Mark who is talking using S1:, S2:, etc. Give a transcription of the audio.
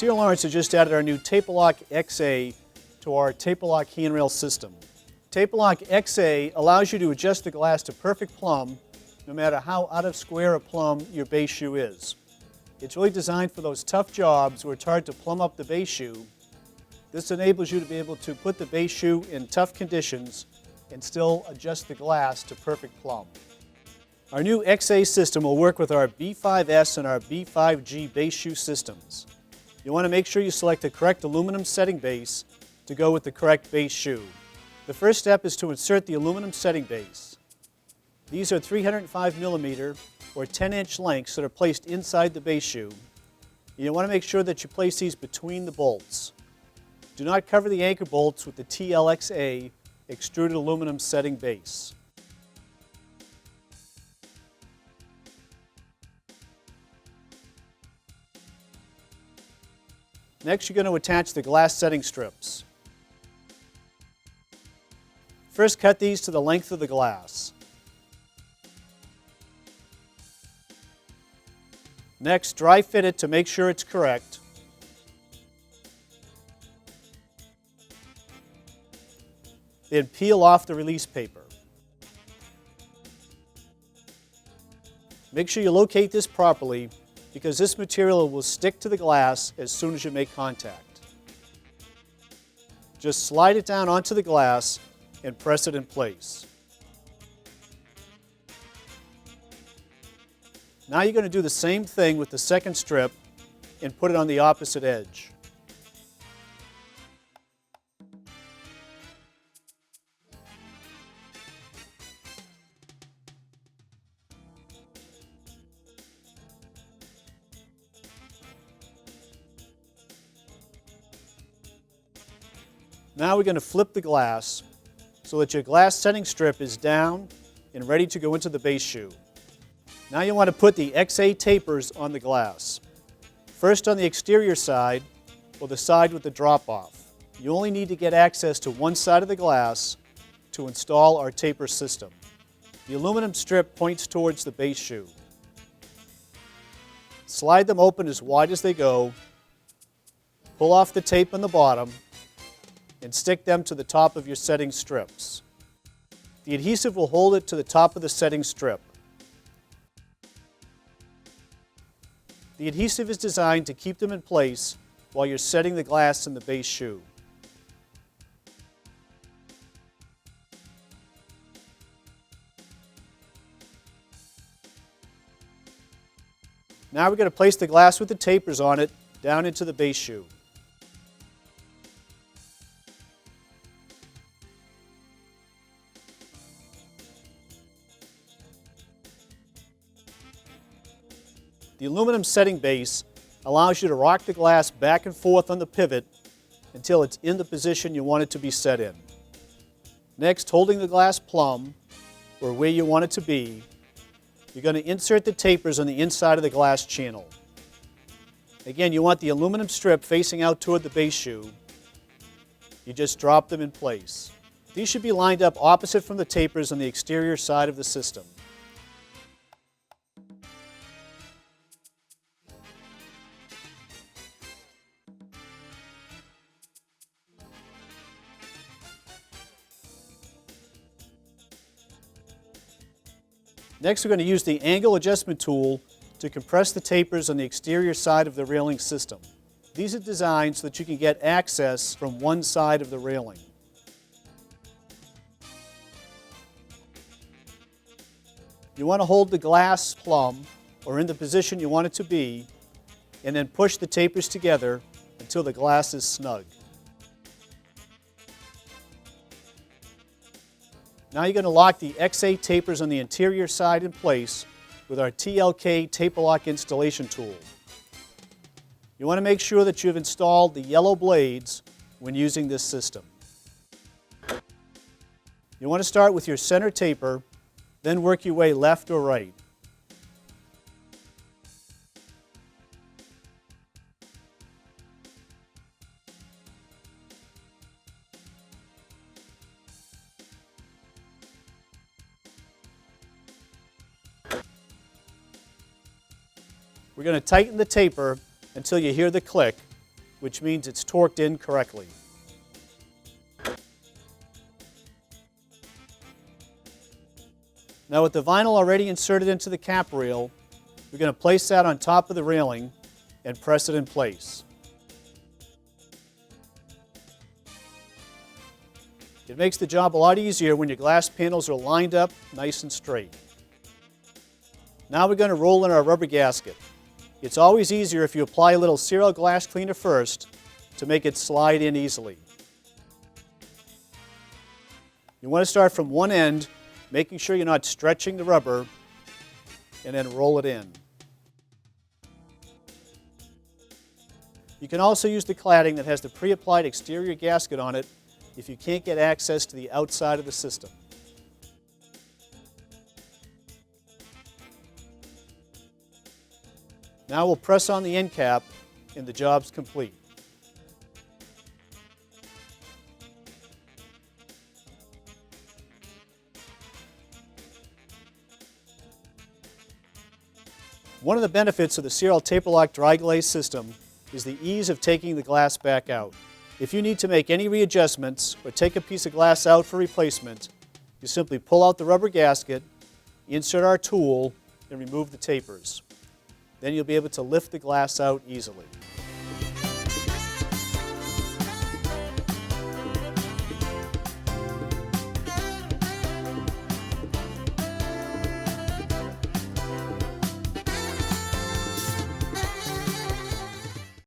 S1: Roger and Lawrence have just added our new TAPER-LOC XA to our TAPER-LOC handrail system. TAPER-LOC XA allows you to adjust the glass to perfect plumb no matter how out of square or plumb your base shoe is. It's really designed for those tough jobs where it's hard to plumb up the base shoe. This enables you to be able to put the base shoe in tough conditions and still adjust the glass to perfect plumb. Our new XA system will work with our B5S and our B5G base shoe systems. You want to make sure you select the correct aluminum setting base to go with the correct base shoe. The first step is to insert the aluminum setting base. These are 305mm or 10-inch lengths that are placed inside the base shoe. You want to make sure that you place these between the bolts. Do not cover the anchor bolts with the TLXA extruded aluminum setting base. Next, you're going to attach the glass setting strips. First, cut these to the length of the glass. Next, dry fit it to make sure it's correct. Then peel off the release paper. Make sure you locate this properly because this material will stick to the glass as soon as you make contact. Just slide it down onto the glass and press it in place. Now you're going to do the same thing with the second strip and put it on the opposite edge. Now we're going to flip the glass so that your glass setting strip is down and ready to go into the base shoe. Now you want to put the XA tapers on the glass. First on the exterior side, or the side with the drop-off. You only need to get access to one side of the glass to install our taper system. The aluminum strip points towards the base shoe. Slide them open as wide as they go, pull off the tape on the bottom, and stick them to the top of your setting strips. The adhesive will hold it to the top of the setting strip. The adhesive is designed to keep them in place while you're setting the glass in the base shoe. Now we're going to place the glass with the tapers on it down into the base shoe. The aluminum setting base allows you to rock the glass back and forth on the pivot until it's in the position you want it to be set in. Next, holding the glass plumb, or where you want it to be, you're going to insert the tapers on the inside of the glass channel. Again, you want the aluminum strip facing out toward the base shoe. You just drop them in place. These should be lined up opposite from the tapers on the exterior side of the system. Next, we're going to use the angle adjustment tool to compress the tapers on the exterior side of the railing system. These are designed so that you can get access from one side of the railing. You want to hold the glass plumb or in the position you want it to be, and then push the tapers together until the glass is snug. Now you're going to lock the XA tapers on the interior side in place with our TLK TAPER-LOC installation tool. You want to make sure that you've installed the yellow blades when using this system. You want to start with your center taper, then work your way left or right. We're going to tighten the taper until you hear the click, which means it's torqued in correctly. Now with the vinyl already inserted into the cap rail, we're going to place that on top of the railing and press it in place. It makes the job a lot easier when your glass panels are lined up nice and straight. Now we're going to roll in our rubber gasket. It's always easier if you apply a little CRL glass cleaner first to make it slide in easily. You want to start from one end, making sure you're not stretching the rubber, and then roll it in. You can also use the cladding that has the pre-applied exterior gasket on it if you can't get access to the outside of the system. Now we'll press on the end cap and the job's complete. One of the benefits of the CRL TAPER-LOC dry glaze system is the ease of taking the glass back out. If you need to make any readjustments or take a piece of glass out for replacement, you simply pull out the rubber gasket, insert our tool, and remove the tapers. Then you'll be able to lift the glass out easily.